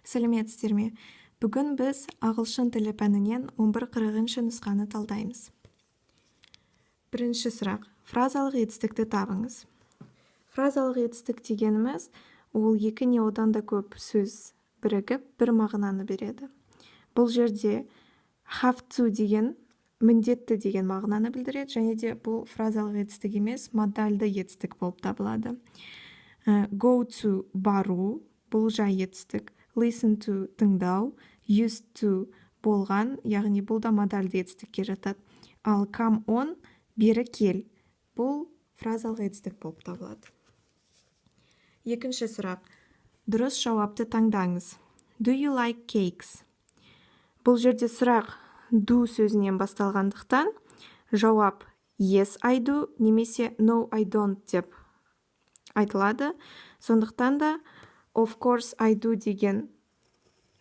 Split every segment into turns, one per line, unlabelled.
Сәлеметсіздер ме? Бүгін біз ағылшын тілі пәнінен 11-40 нұсқаны талдаймыз. Бірінші сұрақ. Фразалық етістікті табыңыз. Фразалық етістік дегеніміз, ол екі не одан да көп сөз бірігіп, бір мағынаны береді. Бұл жерде have to деген міндетті деген мағынаны білдіреді, және де бұл фразалық етістік емес, модальды етістік болып табылады. Go to бару, бұл жай етістік. Listen to тыңдау, used to болған, яғни бұл да модальды етістікке жатады. Ал come on бері кел, бұл фразалық етістік болып табылады. Екінші сұрақ. Дұрыс жауапты таңдаңыз. Do you like cakes? Бұл жерде сұрақ do сөзінен басталғандықтан жауап yes I do немесе no I don't деп айтылады. Сондықтан да of course I do деген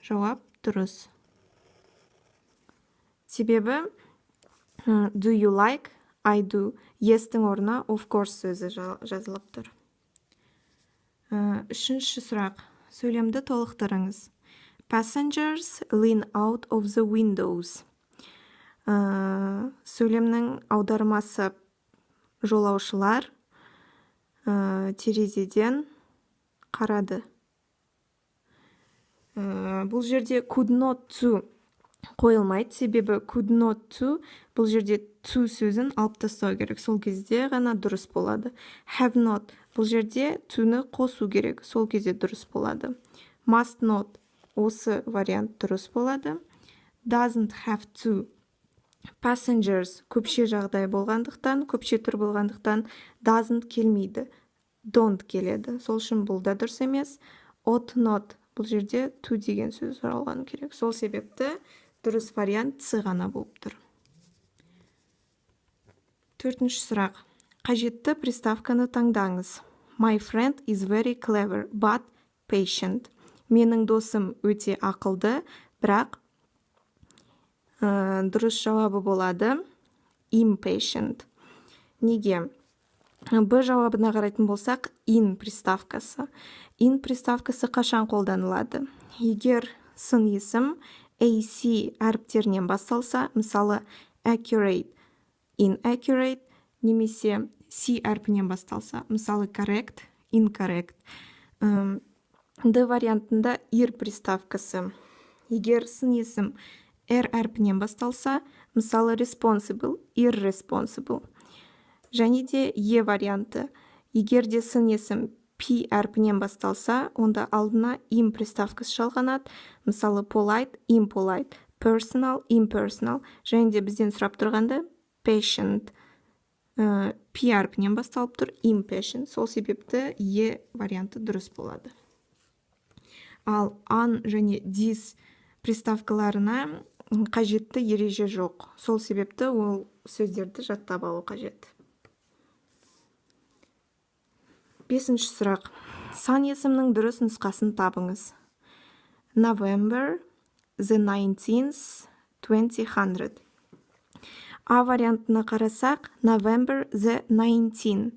жауап дұрыс. Себебі do you like I do yes-тің орнына of course сөзі жазылып тұр. Үшінші сұрақ. Сөйлемді толықтырыңыз. Passengers lean out of the windows. Сөйлемнің аудармасы жолаушылар терезеден қарады. Бұл жерде could not to қойылмайды, себебі could not to бұл жерде to сөзін алып тастау керек. Сол кезде ғана дұрыс болады. Have not бұл жерде to-ны қосу керек. Сол кезде дұрыс болады. Must not осы вариант дұрыс болады. Doesn't have to passengers көпше жағдай болғандықтан, көпше түр болғандықтан doesn't келмейді. Don't келеді. Сол үшін бұл да дұрыс емес. Ought not бұл жерде to деген сөз сұралған керек. Сол себепті дұрыс вариант С ғана болып тұр. Төртінші сұрақ. Қажетті приставканы таңдаңыз. My friend is very clever, but patient. Менің досым өте ақылды, бірақ дұрыс жауабы болады impatient. Неге? Б жауабына қарайтын болсақ, in приставкасы. In приставкасы қашан қолданылады? Егер сын есім AC әріптерінен басталса, мысалы accurate, inaccurate, немесе C әрпінен басталса, мысалы correct, incorrect. Д вариантында ir приставкасы. Егер сын есім R әрпінен басталса, мысалы responsible, irresponsible. Және де Е варианты. Егер де сын есім P әрпінен басталса, онда алдына im приставкасы жалғанады. Мысалы polite, impolite, personal, impersonal. Және де бізден сұрап тұрғанда patient. P әрпінен басталып тұр, impatient. Сол себепті Е варианты дұрыс болады. Ал an және this приставкаларына қажетті ереже жоқ. Сол себепті ол сөздерді жаттап алу қажет. Бесінші сұрақ. Сан есімнің дұрыс нұсқасын табыңыз. November, the 19th, 2000. А вариантына қарасақ, November, the 19.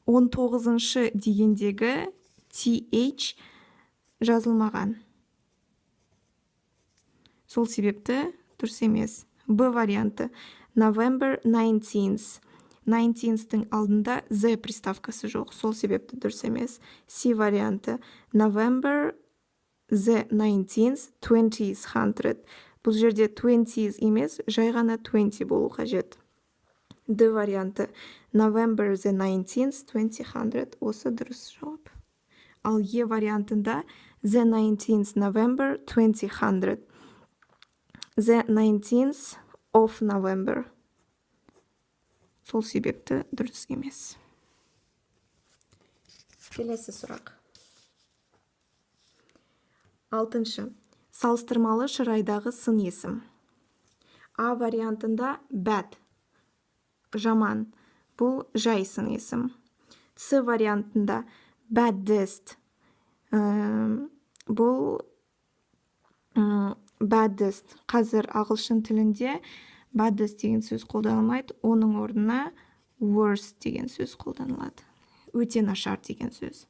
19-шы дегендегі TH жазылмаған. Сол себепті дұрыс емес. Б варианты. November 19th. 19-тің алдында the приставкасы жоқ. Сол себепті дұрыс емес. C варианты. November the 19th, 2000. Бұл жерде 20 емес, жай ғана 20 болу қажет. Д варианты. November the 19th, 2000. Осы дұрыс жауап. Ал Е вариантында the 19th November 2000. The 19th of November. Сол себепті дұрыс емес. Келесі сұрақ. Алтыншы. Салыстырмалы шырайдағы сын есім. А вариантында bad. Жаман. Бұл жай сын есім. С вариантында baddest. Бұл baddest. Қазір ағылшын тілінде baddest деген сөз қолданылмайды, оның орнына worst деген сөз қолданылады. Өте нашар деген сөз.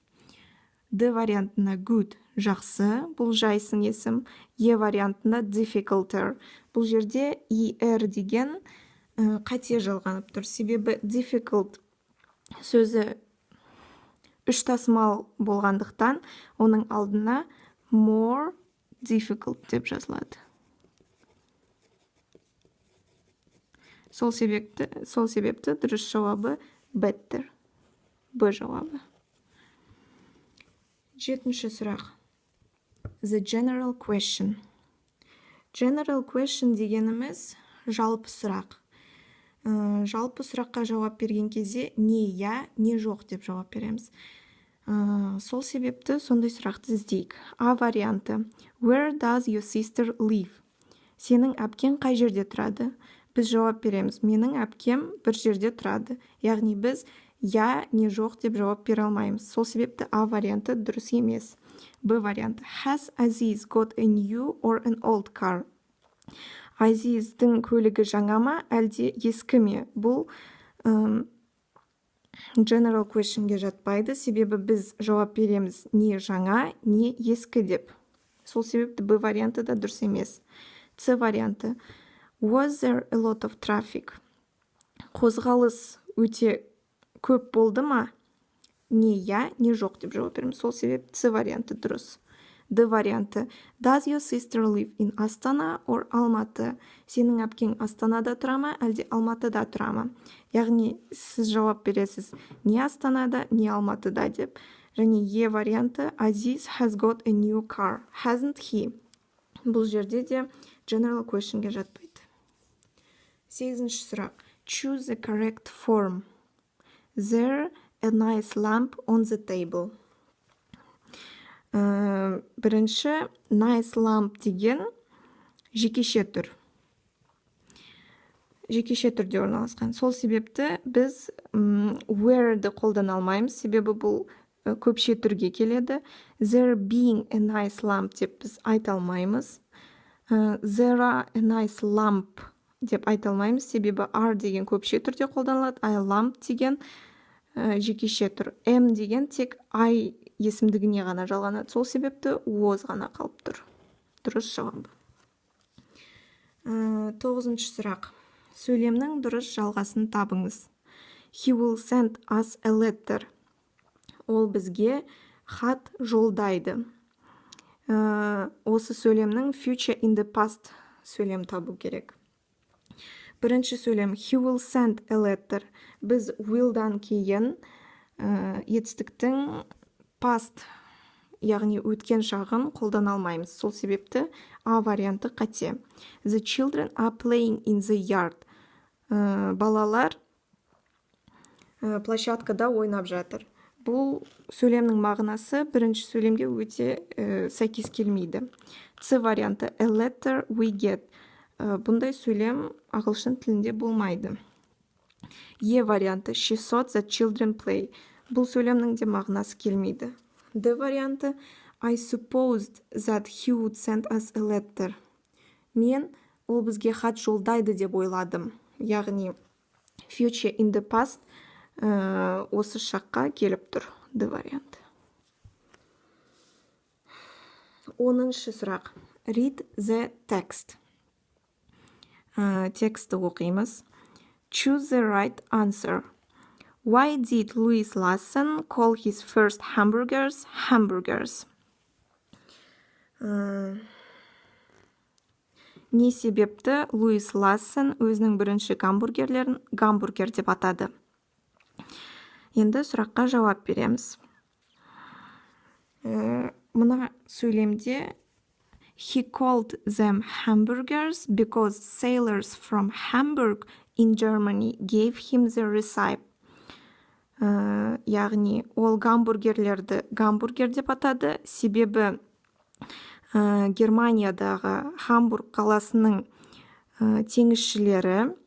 Д вариантына good, жақсы, бұл жайсын есім. Е вариантына difficulter. Бұл жерде er деген қате жалғанып тұр. Себебі difficult сөзі үш тасымал болғандықтан, оның алдына more difficult деп жазылады. Сол себепті дұрыс жауабы better. Б жауабы. 7-ші сұрақ. The general question. General question дегеніміз жалпы сұрақ. Жалпы сұраққа жауап берген кезде не я, не жоқ деп жауап береміз. Сол себепті сондай сұрақты іздейік. А варианты. Where does your sister live? Сенің әпкең қай жерде тұрады? Біз жауап береміз. Менің әпкем бір жерде тұрады. Яғни біз я, не жоқ деп жауап бере алмаймыз. Сол себепті А варианты дұрыс емес. Б варианты. Has Aziz got a new or an old car? Азиздің көлігі жаңа ма, әлде ескі ме? Бұл general questionге жатпайды, себебі біз жауап береміз не жаңа, не ескі деп. Сол себепті Б варианты да дұрыс емес. С варианты. Was there a lot of traffic? Қозғалыс өте көп болды ма? Не я, не жоқ деп жауап береміз. Сол себепті С варианты дұрыс. Д варианты. Does your sister live in Астана or Алматы? Сенің әпкең Астанада тұра ма, әлде Алматыда тұра ма? Яғни сіз жауап бересіз не Астанада, не Алматыда деп. Және Е варианты. Aziz has got a new car. Hasn't he? Бұл жерде де general questionге жатпайды. 8-ші сұрақ. Choose the correct form. There a nice lamp on the table. Бірінші nice lamp деген жекеше түр. Жекеше түрде орналасқан. Сол себепті біз where'ді қолдана алмаймыз, себебі бұл көпше түрге келеді. There being a nice lamp деп біз айта алмаймыз. There are a nice lamp деп айта алмаймыз, себебі are деген көпше түрде қолданылады, a lamp деген жекеше түр. M деген тек I есімдігіне ғана жалғанады. Сол себепті was ғана қалып тұр. Дұрыс жауабы. 9-ші сұрақ. Сөйлемнің дұрыс жалғасын табыңыз. He will send us a letter. Ол бізге хат жолдайды. Осы сөйлемнің future in the past сөйлем табу керек. Бірінші сөйлем he will send a letter. Біз will'дан кейін етістіктің past, яғни өткен шағын қолдана алмаймыз. Сол себепті А варианты қате. The children are playing in the yard. Балалар площадкада ойнап жатыр. Бұл сөйлемнің мағынасы бірінші сөйлемге өте сәйкес келмейді. С варианты a letter we get. Бұндай сөйлем ағылшын тілінде болмайды. Е варианты she thought that children play. Бұл сөйлемнің де мағынасы келмейді. Д варианты I supposed that he would send us a letter. Мен ол бізге хат жолдайды деп ойладым. Яғни future in the past осы шаққа келіп тұр. Д варианты. 10-ші сұрақ. Read the text. Тексті оқимыз. Choose the right answer. Why did Louis Lassen call his first hamburgers hamburgers? Не себепті Луис Лассен өзінің бірінші гамбургерлерін гамбургер деп атады? Енді сұраққа жауап береміз. Мына сөйлемде he called them hamburgers because sailors from Hamburg in Germany gave him the recipe. Яғни ол гамбургерлерді гамбургер деп атады, себебі Германиядағы Хамбург қаласының теңізшілері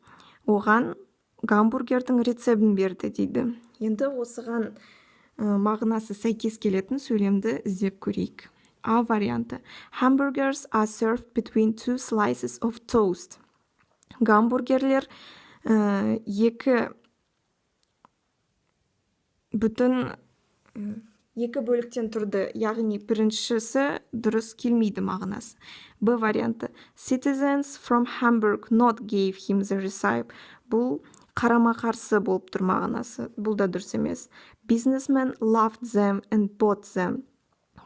оған гамбургердің рецебін берді дейді. Енді осыған мағынасы сәйкес келетін сөйлемді іздеп көрейік. А варианты. Hamburgers are served between two slices of toast. Гамбургерлер екі бөліктен тұрды, яғни біріншісі дұрыс келмейді мағынасы. Б варианты. Citizens from Hamburg not gave him the recipe. Бұл қарама-қарсы болып тұр мағынасы. Бұл да дұрыс емес. Businessmen loved them and bought them.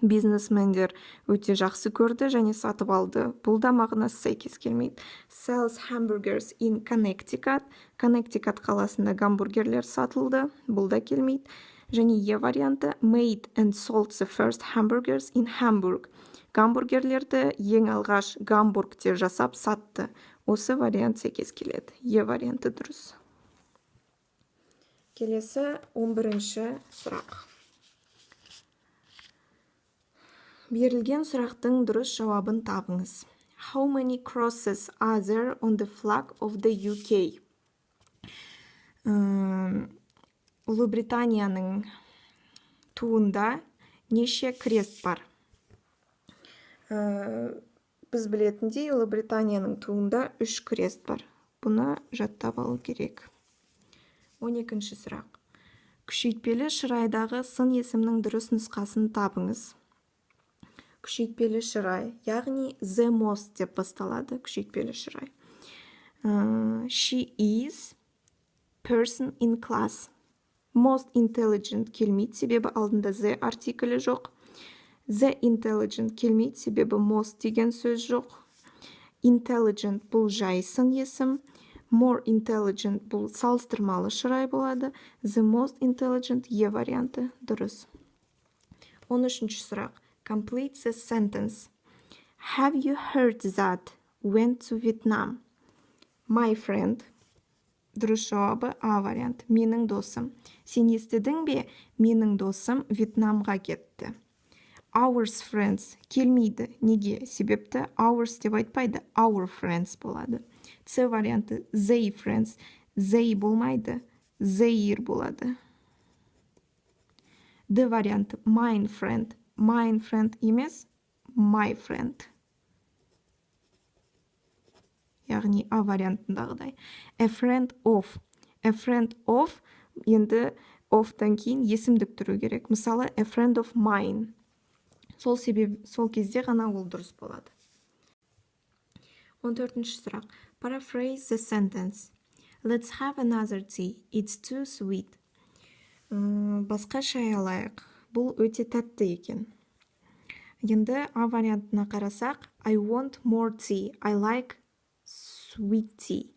Бизнесмендер өте жақсы көрді және сатып алды. Бұл да мағынасы сәйкес келмейді. Sells hamburgers in Connecticut. Connecticut қаласында гамбургерлер сатылды. Бұл да келмейді. Және Е варианты. Made and sold the first hamburgers in Hamburg. Гамбургерлерді ең алғаш Гамбургте жасап сатты. Осы вариант сәйкес келеді. Е варианты дұрыс. Келесі 11-ші сұрақ. Берілген сұрақтың дұрыс жауабын табыңыз. How many crosses are there on the flag of the UK? Ұлыбританияның туында неше крест бар? Біз білетіндей, Ұлыбританияның туында 3 крест бар. Бұны жаттап алу керек. 12-ші сұрақ. Күшейтпелі шырайдағы сын есімнің дұрыс нұсқасын табыңыз. Күшейтпелі шырай, яғни the most деп басталады күшейтпелі шырай. She is person in class. Most intelligent келмейді, себебі алдында the артиклі жоқ. The intelligent келмейді, себебі most деген сөз жоқ. Intelligent бұл жай сын есім. More intelligent бұл салыстырмалы шырай болады. The most intelligent Е варианты дұрыс. 13-ші сұрақ. Complete the sentence. Have you heard that went to Vietnam? My friend. Дұрыс жауабы А вариант. Менің досым. Сен естідің бе? Менің досым Вьетнамға кетті. Ours friends келмейді. Неге? Себепті ours деп айтпайды. Our friends болады. С варианты. They friends. They болмайды. Their болады. Д варианты. Mine friend. Mine friend емес, my friend. Яғни А вариантындағыдай. A friend of. A friend of, енді of-тан кейін есімдік тұру керек. Мысалы, a friend of mine. Сол кезде ғана ол дұрыс болады. 14-ші сұрақ. Paraphrase the sentence. Let's have another tea. It's too sweet. Басқа шай алайық. Бұл өте тәтті екен. Енді А вариантына қарасақ, I want more tea. I like sweet tea.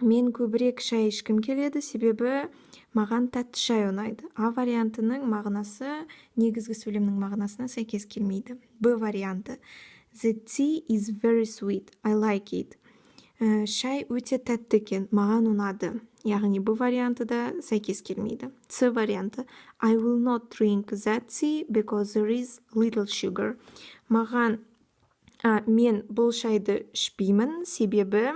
Мен көбірек шай ішкім келеді, себебі маған тәтті шай ұнайды. А вариантының мағынасы негізгі сөйлемнің мағынасына сәйкес келмейді. Б варианты. The tea is very sweet. I like it. Шай өте тәтті екен, маған ұнады. Яғни Б варианты да сәйкес келмейді. С варианты. I will not drink that tea because there is little sugar. Мен бұл шайды ішпеймін, себебі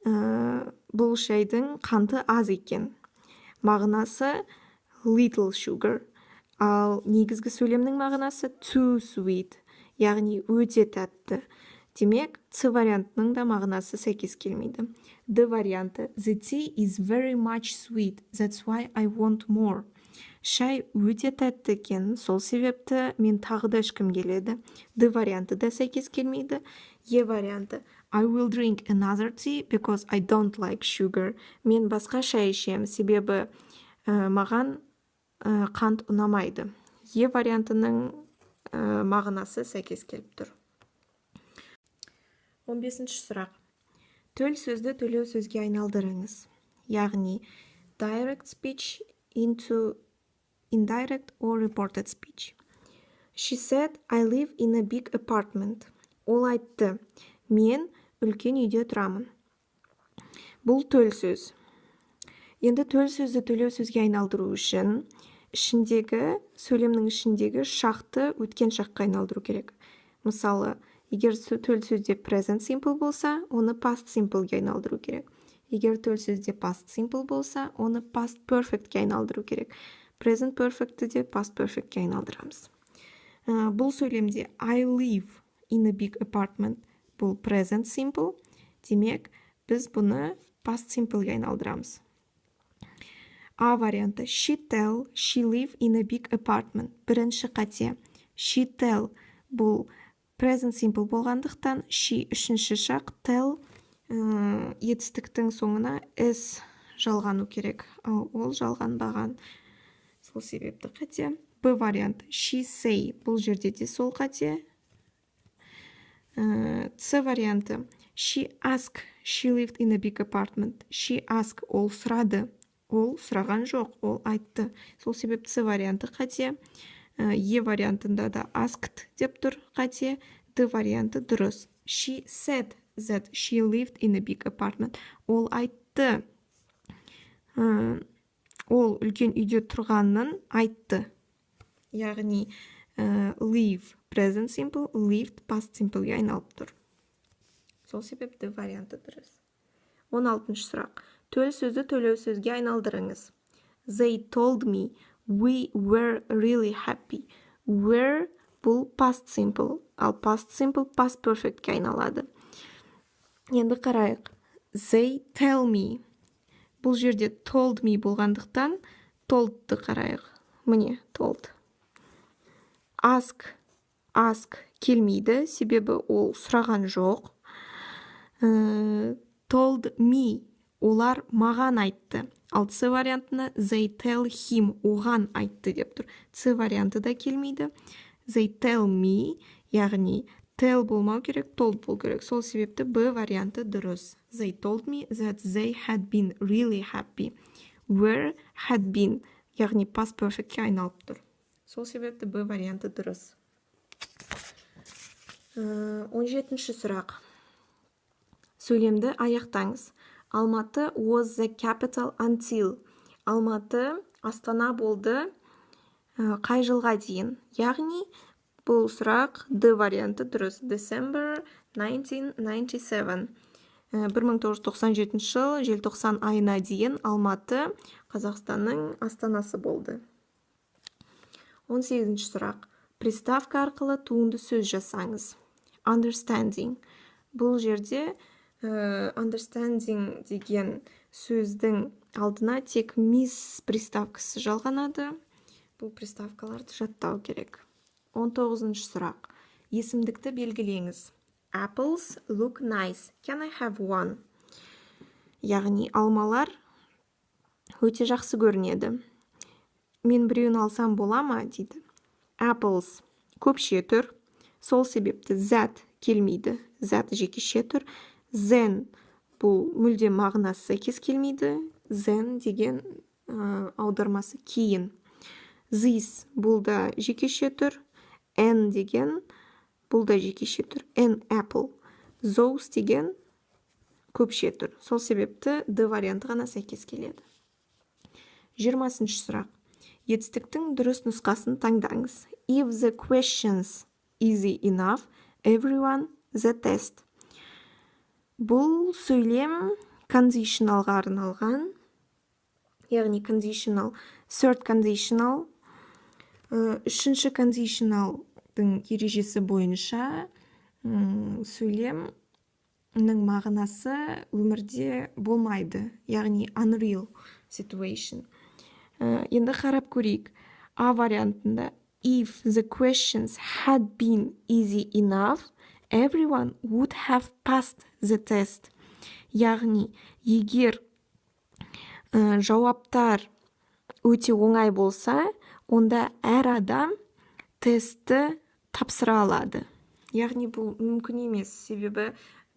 бұл шайдың қанты аз екен. Мағынасы little sugar. Ал негізгі сөйлемнің мағынасы too sweet. Яғни өте тәтті. Демек, С вариантының да мағынасы сәйкес келмейді. Д варианты. The tea is very much sweet. That's why I want more. Шай өте тәтті екен, сол себепті мен тағы да ішкім келеді. Д варианты да сәйкес келмейді. Е варианты. I will drink another tea because I don't like sugar. Мен басқа шай ішем, себебі маған қант ұнамайды. Е вариантының мағынасы сәйкес келіп тұр. 15-ші сұрақ. Төл сөзді төлеу сөзге айналдырыңыз. Яғни, direct speech into indirect or reported speech. She said, I live in a big apartment. Ол айтты, мен үлкен үйде тұрамын. Бұл төл сөз. Енді төл сөзді төлеу сөзге айналдыру үшін сөйлемнің ішіндегі шақты өткен шаққа айналдыру керек. Мысалы, егер төл сөзде present simple болса, оны past simpleге айналдыру керек. Егер төл сөзде past simple болса, оны past perfectке айналдыру керек. Present perfect'ті де past perfectке айналдырамыз. Бұл сөйлемде I live in a big apartment. Бұл present simple. Демек, біз бұны past simpleге айналдырамыз. А варианты she tell she live in a big apartment. Бірінші қате. She tell бұл present simple болғандықтан she үшінші шақ, tell етістіктің соңына s жалғану керек. Ол жалғанбаған. Сол себепті қате. Б вариант she say бұл жерде де сол қате. С варианты she ask she lived in a big apartment. She ask ол сұрады. Ол сұраған жоқ, ол айтты. Сол себепті С варианты қате. Е вариантында да asked деп тұр қате. Д варианты дұрыс. She said that she lived in a big apartment. Ол айтты. Ол үлкен үйде тұрғанын айтты. Яғни live present simple, lived past simpleге айналып тұр. Сол себепті варианты дұрыс. 16-шы сұрақ. Төл сөзді төлеу сөзге айналдырыңыз. They told me we were really happy. Were бұл past simple, ал past simple past perfectке айналады. Енді қарайық. They tell me. Бұл жерде told me болғандықтан told'ты қарайық. Міне, told. Ask келмейді, себебі ол сұраған жоқ. Told me, олар маған айтты. Ал С вариантына they tell him, оған айтты деп тұр. С варианты да келмейді. They tell me, яғни tell болмау керек, told бол керек. Сол себепті Б варианты дұрыс. They told me that they had been really happy. Were had been, яғни past perfectке айналып тұр. Сол себепті Б варианты дұрыс. 17-ші сұрақ. Сөйлемді аяқтаңыз. Алматы was the capital until. Алматы Астана болды қай жылға дейін? Яғни бұл сұрақ Д варианты дұрыс. December 1997. 1997 жыл желтоқсан айына дейін Алматы Қазақстанның астанасы болды. 18-ші сұрақ. Приставка арқылы туынды сөз жасаңыз. Understanding. Бұл жерде understanding деген сөздің алдына тек miss приставкасы жалғанады. Бұл приставкаларды жаттау керек. 19-ші сұрақ. Есімдікті белгілеңіз. Apples look nice. Can I have one? Яғни алмалар өте жақсы көрінеді. Мен біреуін алсам бола ма дейді. Apples көпше тұр. Сол себепті that келмейді. That жекеше тұр. Then бұл мүлде мағынасы сәйкес келмейді. Then деген аудармасы кейін. This бұл да жекеше тұр. N деген бұл да жекеше тұр. An apple. Those деген көпше тұр. Сол себепті Д варианты ғана сәйкес келеді. 20-ші сұрақ. Етістіктің дұрыс нұсқасын таңдаңыз. If the questions easy enough, everyone the test. Бұл сөйлем conditionalға арналған. Яғни conditional, third conditional. Үшінші conditionalдың ережесі бойынша сөйлемнің мағынасы өмірде болмайды. Яғни unreal situation. Енді қарап көрейік. А вариантында if the questions had been easy enough, everyone would have passed the test. Яғни, егер жауаптар өте оңай болса, онда әр адам тестті тапсыра алады. Яғни, бұл мүмкін емес, себебі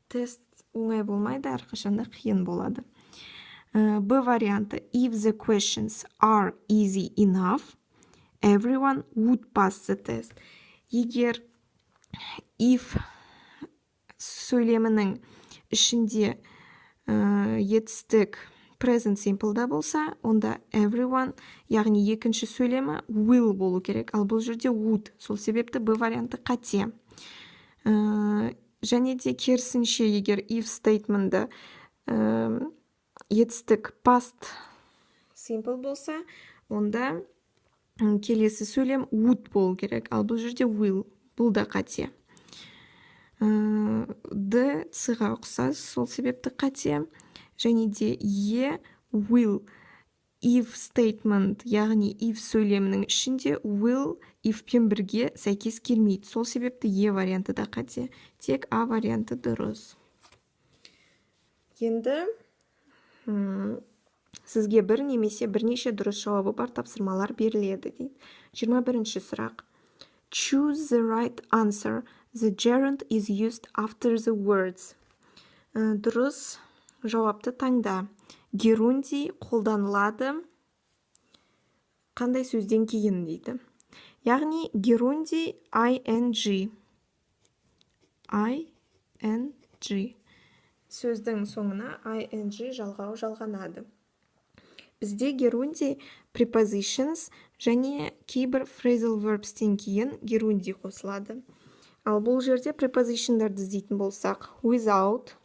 тест оңай болмайды, әрқашанда қиын болады. Б варианты. If the questions are easy enough, everyone would pass the test. Егер if сөйлемінің ішінде етістік present simple'да болса, онда everyone, яғни екінші сөйлемі will болу керек, ал бұл жерде would. Сол себепті Б варианты қате. Және де керісінше, егер if statement'да етістік past simple болса, онда келесі сөйлем would болу керек, ал бұл жерде will. Бұл да қате. Д С-ға ұқсас, сол себепті қате. Және де Е will if statement, яғни if сөйлемінің ішінде will ifпен бірге сәйкес келмейді. Сол себепті E варианты да қате. Тек А варианты дұрыс. Енді сізге бір немесе бірнеше дұрыс жауабы бар тапсырмалар беріледі дейді. 21-ші сұрақ. Choose the right answer. The gerund is used after the words. Дұрыс жауапты таңда. Герунди қолданылады қандай сөзден кейін дейді. Яғни герунди ing. Сөздің соңына ing жалғау жалғанады. Бізде герунди prepositions және кейбір phrasal verbstен кейін герунди қосылады. Ал бұл жерде prepositionдарды іздейтін болсақ, without,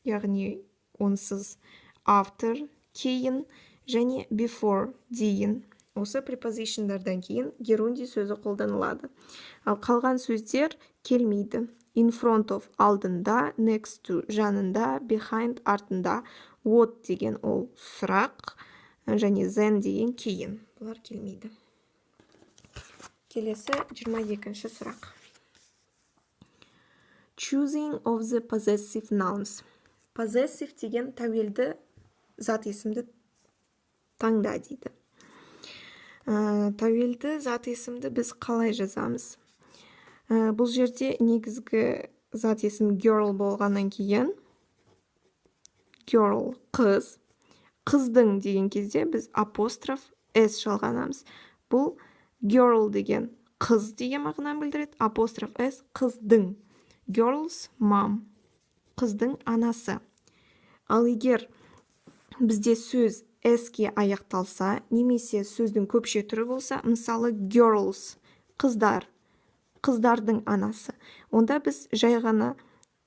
яғни онсыз, after, кейін және before, дейін. Осы prepositionдардан кейін герунди сөзі қолданылады. Ал қалған сөздер келмейді. In front of алдында, next to жанында, behind артында, what деген ол сұрақ және then деген кейін. Бұлар келмейді. Келесі 22-ші сұрақ. Choosing of the possessive nouns. Possessive деген тәуелді зат есімді таңда дейді. Тәуелді зат есімді біз қалай жазамыз? Бұл жерде негізгі зат есім girl болғаннан кейін girl қыз, қыздың деген кезде біз апостроф s жалғанамыз. Бұл girl деген қыз деген мағынаны білдіреді, апостроф s қыздың. Girl's mom, қыздың анасы. Ал егер бізде сөз s-ке аяқталса, немесе сөздің көпше түрі болса, мысалы girls, қыздар, қыздардың анасы, онда біз жай ғана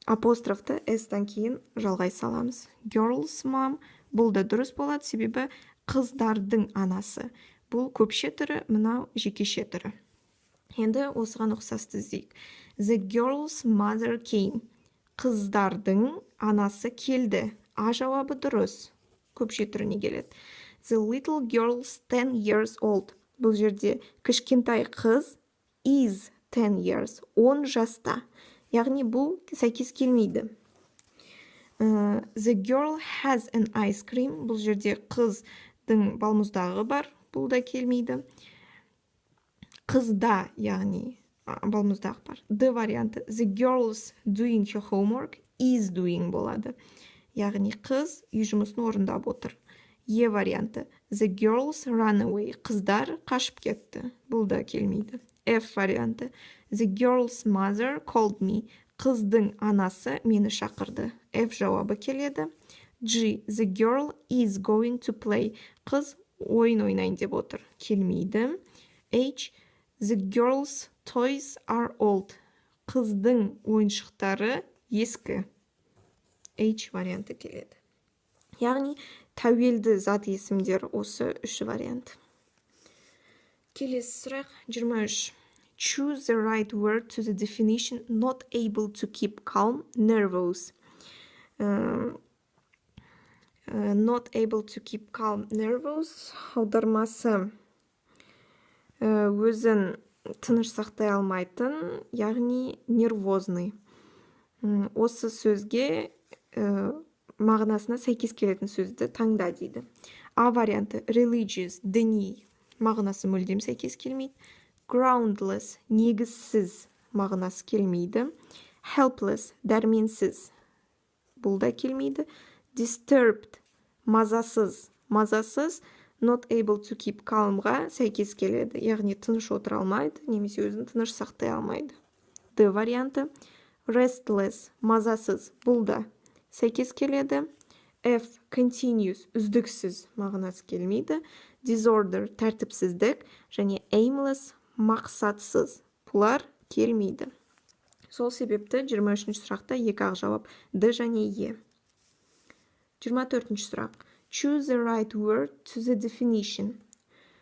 апострофты s-тан кейін жалғай саламыз. Girl's mom, бұл да дұрыс болады, себебі қыздардың анасы. Бұл көпше түрі, мынау жекеше түрі. Енді осыған ұқсасты іздейік. The girl's mother came. Қыздардың анасы келді. А жауабы дұрыс. Көпше түріне келеді. The little girl's 10 years old. Бұл жерде кішкентай қыз is 10 years. 10 жаста. Яғни бұл сәйкес келмейді. The girl has an ice cream. Бұл жерде қыздың балмұздағы бар. Бұл да келмейді. Қызда, яғни балмұздақ бар. D варианты. The girl's doing her homework is doing болады. Яғни қыз үй жұмысын орындап отыр. E варианты. The girls run away. Қыздар қашып кетті. Бұл да келмейді. F варианты. The girl's mother called me. Қыздың анасы мені шақырды. F жауабы келеді. G. The girl is going to play. Қыз ойын ойнайын деп отыр. Келмейді. H. The girl's toys are old. Қыздың ойыншықтары ескі. H варианты келеді. Яғни тәуелді зат есімдер осы үш вариант. Келесі сұрақ 23. Choose the right word to the definition not able to keep calm, nervous. Not able to keep calm, nervous аудармасы өзін тыныш сақтай алмайтын, яғни нервозный. Осы сөзге мағынасына сәйкес келетін сөзді таңда дейді. А варианты religious, діни, мағынасы мүлдем сәйкес келмейді. Groundless, негізсіз, мағынасы келмейді. Helpless, дәрменсіз, бұл да келмейді. Disturbed, мазасыз, not able to keep calmға сәйкес келеді. Яғни тыныш отыра алмайды, немесе өзін тыныш сақтай алмайды. D варианты. Restless, мазасыз, бұл да сәйкес келеді. F. Continuous, үздіксіз, мағынасы келмейді. Disorder, тәртіпсіздік, және aimless, мақсатсыз, бұлар келмейді. Сол себепті 23-ші сұрақта екі ақ жауап D және E. 24-ші сұрақ. Choose the right word to the definition.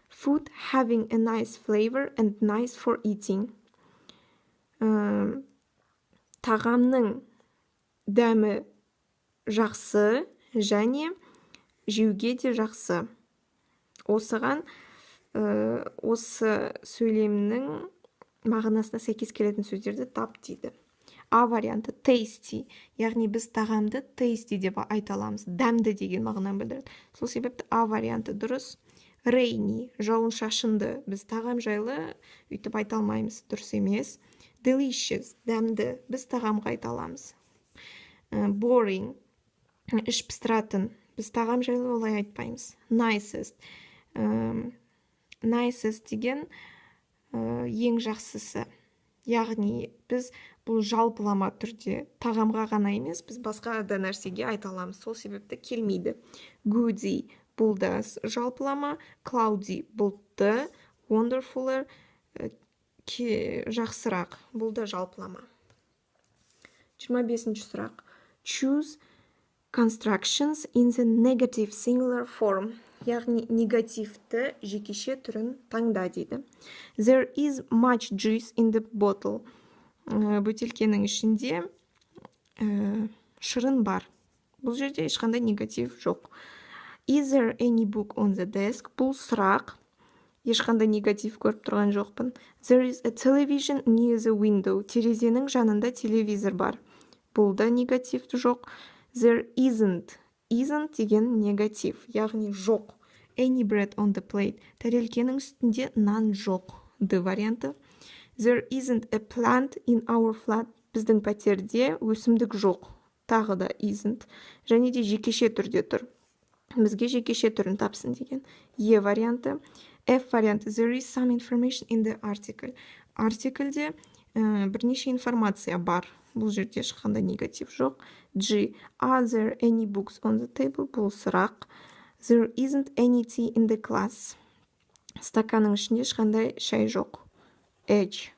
Food having a nice flavor and nice for eating. Тағамның дәмі жақсы және жеуге де жақсы. осыған осы сөйлемнің мағынасына сәйкес келетін сөздерді тап дейді. А варианты tasty, яғни біз тағамды tasty деп айта аламыз. Дәмді деген мағынаны білдіреді. Сол себепті А варианты дұрыс. Rainy, жауын шашынды, біз тағам жайлы үйтіп айта алмаймыз, дұрыс емес. Delicious, дәмді, біз тағамға айта аламыз. Boring, іш пыстыратын, біз тағам жайлы олай айтпаймыз. Nicest, nicest деген ең жақсысы. Яғни біз бұл жалпылама түрде тағамға ғана емес, біз басқа да нәрсеге айта аламыз. Сол себепті келмейді. Goody, бұл да жалпылама. Cloudy, бұлтты. Wonderfuller, жақсырақ, бұл да жалпылама. 25-ші сұрақ. Choose constructions in the negative singular form. Яғни негативті жекеше түрін таңда дейді. There is much juice in the bottle. Бөтелкенің ішінде шырын бар. Бұл жерде ешқандай негатив жоқ. Is there any book on the desk? Бұл сұрақ. Ешқандай негатив көріп тұрған жоқпын. There is a television near the window. Терезенің жанында телевизор бар. Бұл да негатив жоқ. There isn't. Isn't деген негатив, яғни жоқ. Any bread on the plate. Тәрелкенің үстінде нан жоқ. Д варианты. There isn't a plant in our flat. Біздің пәтерде өсімдік жоқ. Тағы да isn't. Және де жекеше түрде тұр. Бізге жекеше түрін тапсын деген. Е варианты. F варианты. There is some information in the article. Артиклде бірнеше информация бар. Бұл жерде ешқандай негатив жоқ. G. Are there any books on the table? Бұл сұрақ. There isn't any tea in the class. Стаканның ішінде ешқандай шай жоқ. H.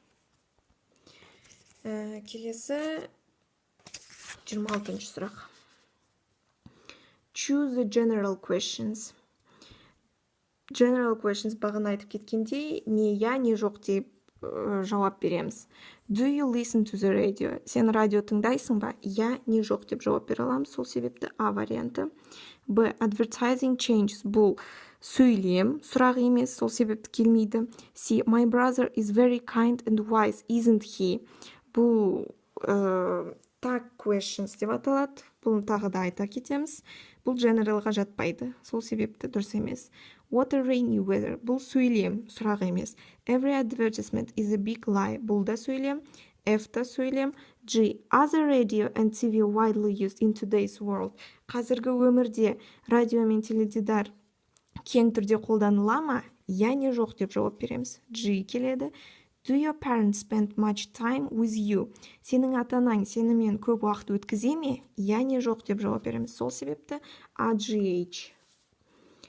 Келесі 26-ші сұрақ. Choose the general questions. General questions бағана айтып кеткендей, не я, не жоқ деп жауап береміз. Do you listen to the radio? Сен радио тыңдайсың ба? Я, не жоқ деп жауап бере аламыз. Сол себепті А варианты. Б. Advertising changes. Бұл сөйлем, сұрақ емес, сол себепті келмейді. С. My brother is very kind and wise, isn't he? Бұл tag questions деп аталады. Бұны тағы да айта кетеміз. Бұл generalға жатпайды. Сол себепті дұрыс емес. What a rainy weather. Бұл сөйлем, сұрақ емес. Every advertisement is a big lie. Бұл да сөйлем. F та сөйлем. G. Other radio and TV widely used in today's world. Қазіргі өмірде радио мен теледидар кең түрде қолданыла ма? Я, не жоқ деп жауап береміз. G келеді. Do your parents spend much time with you? Сенің ата-анаң сенімен көп уақыт өткізе ме? Я, не жоқ деп жауап береміз. Сол себепті AGH.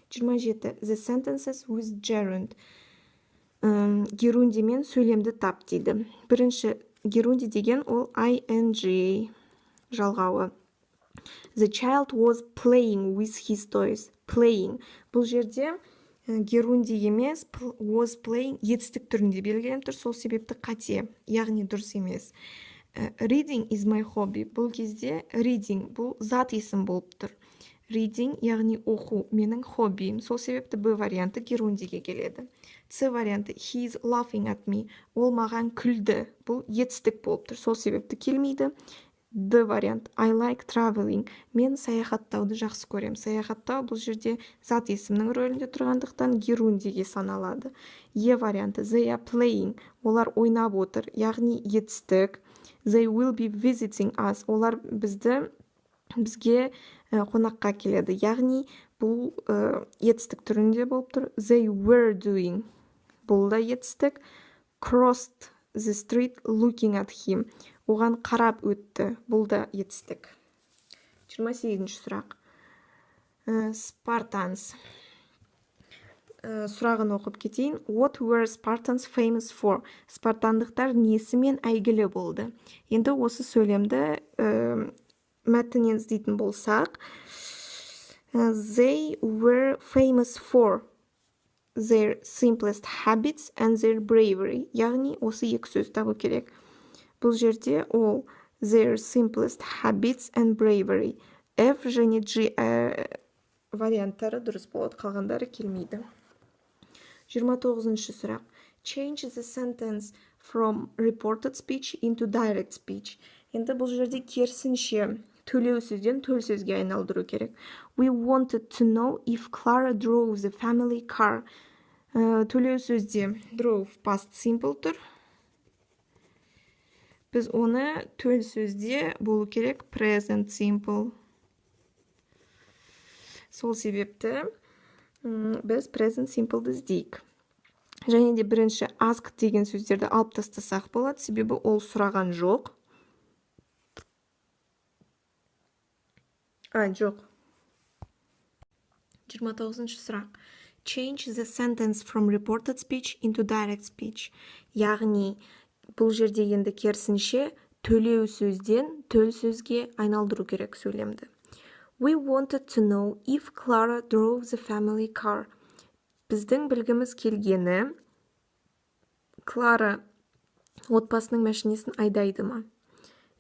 27. The sentences with gerund. Герундимен сөйлемді тап дейді. Бірінші герунди деген ол ing жалғауы. The child was playing with his toys. Playing. Бұл жерде герунди емес, was playing етістік түрінде белгіленіп тұр, сол себепті қате, яғни дұрыс емес. Reading is my hobby. Бұл кезде reading, бұл зат есім болып тұр. Reading, яғни оқу, менің хоббиім. Сол себепті Б варианты герундиге келеді. С варианты he is laughing at me. Ол маған күлді. Бұл етістік болып тұр. Сол себепті келмейді. Д вариант I like traveling. Мен саяхаттауды жақсы көрем. Саяхаттау бұл жерде зат есімнің рөлінде тұрғандықтан герундиге саналады. Е варианты they are playing. Олар ойнап отыр, яғни етістік. They will be visiting us. Олар бізге қонаққа келеді, яғни бұл етістік түрінде болып тұр. They were doing. Бұл да етістік. Crossed the street looking at him. Оған қарап өтті. Бұл да етістік. 28-ші сұрақ. Spartans. Сұрағын оқып кетейін. What were Spartans famous for? Спартандықтар несімен әйгілі болды? Енді осы сөйлемді мәтінен іздейтін болсақ, they were famous for their simplest habits and their bravery. Яғни осы екі сөз табу керек. Бұл жерде ол their simplest habits and bravery. F және G варианттары дұрыс болады, қалғандары келмейді. 29-шы сұрақ. Change the sentence from reported speech into direct speech. Енді бұл жерде керісінше төлеу сөзден төл сөзге айналдыру керек. We wanted to know if Clara drove the family car. Төлеу сөзде drove past simple тұр. Біз оны төл сөзде болу керек present simple. Сол себепті біз present simple'ды іздейік. Және де бірінші ask деген сөздерді алып тастасақ болады, себебі ол сұраған жоқ. Жоқ. 29-шы сұрақ. Change the sentence from reported speech into direct speech. Яғни, бұл жерде енді керісінше төлеу сөзден төл сөзге айналдыру керек сөйлемді. We wanted to know if Clara drove the family car. Біздің білгіміз келгені, Клара отбасының мәшинесін айдайды ма?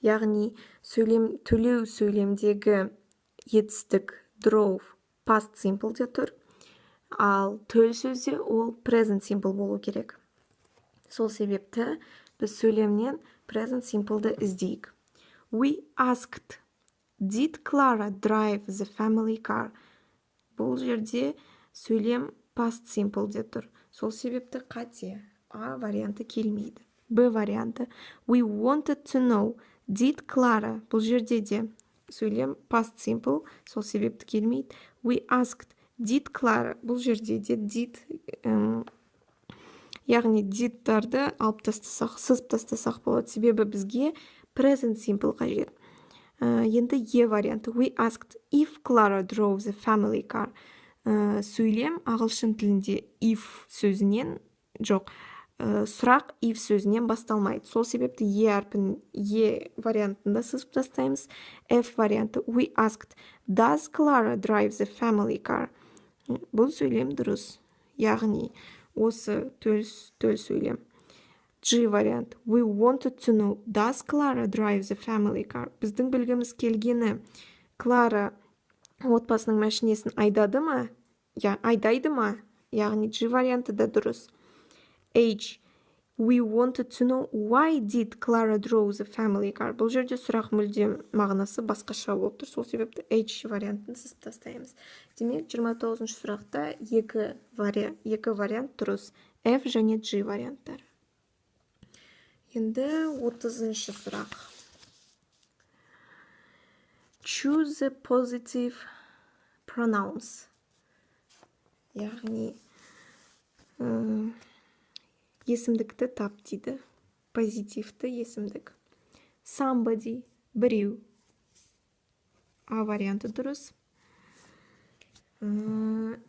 Яғни, төлеу сөйлемдегі етістік drove past simple де тұр, ал төл сөзде ол present simple болу керек. Сол себепті біз сөйлемнен present simple'ды іздейік. We asked, did Clara drive the family car? Бұл жерде сөйлем past simple де тұр. Сол себепті қате. А варианты келмейді. Б варианты. We wanted to know, did Clara? Бұл жерде де сөйлем past simple, сол себепті келмейді. We asked, did Clara? Бұл жерде де did, яғни did'тарды алып тастасақ, сызып тастасақ болады. Себебі бізге present simple қажет. Енді Е варианты. We asked if Clara drove the family car. Сөйлем ағылшын тілінде if сөзінен, жоқ, сұрақ if сөзінен басталмайды. Сол себепті Е вариантында сызып тастаймыз. F варианты. We asked, does Clara drive the family car? Бұл сөйлем дұрыс. Яғни, осы төл сөйлем. G вариант. We wanted to know, does Clara drive the family car? Біздің білгіміз келгені, Клара отбасының мәшинесін айдайды ма? Айдайды ма? Яғни, G варианты да дұрыс. H. We wanted to know, why did Clara drive the family car? Бұл жерде сұрақ мүлдем мағынасы басқаша болып тұр. Сол себепті H вариантын сызып тастаймыз. Демек, 29-шы сұрақта екі вариант дұрыс. F және G варианттар. Енді 30-шы сұрақ. Choose the positive pronouns. Яғни, есімдікті тап дейді. Позитивті есімдік. Somebody, біреу. А варианты дұрыс.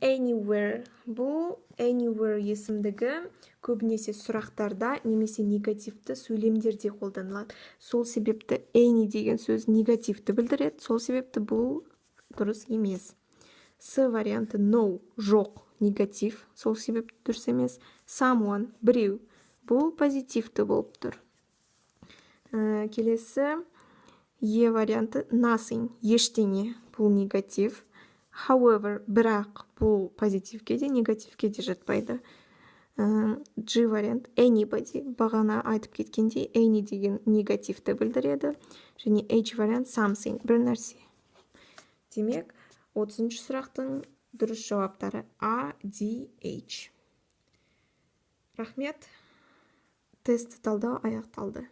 Anywhere. Бұл anywhere есімдігі көбінесе сұрақтарда немесе негативті сөйлемдерде қолданылады. Сол себепті any деген сөз негативті білдіреді. Сол себепті бұл дұрыс емес. С варианты no, жоқ, негатив. Сол себепті дұрыс емес. Someone, біреу. Бұл позитивті болып тұр. Келесі Е варианты nothing, ештеңе. Бұл негатив. However, бірақ бұл позитивке де, негативке де жатпайды. G вариант anybody. Бағана айтып кеткендей, any деген негативті білдіреді. Және H вариант something, бір нәрсе. Демек, 30-шы сұрақтың дұрыс жауаптары A, D, H. Рахмет. Тест талдау аяқталды.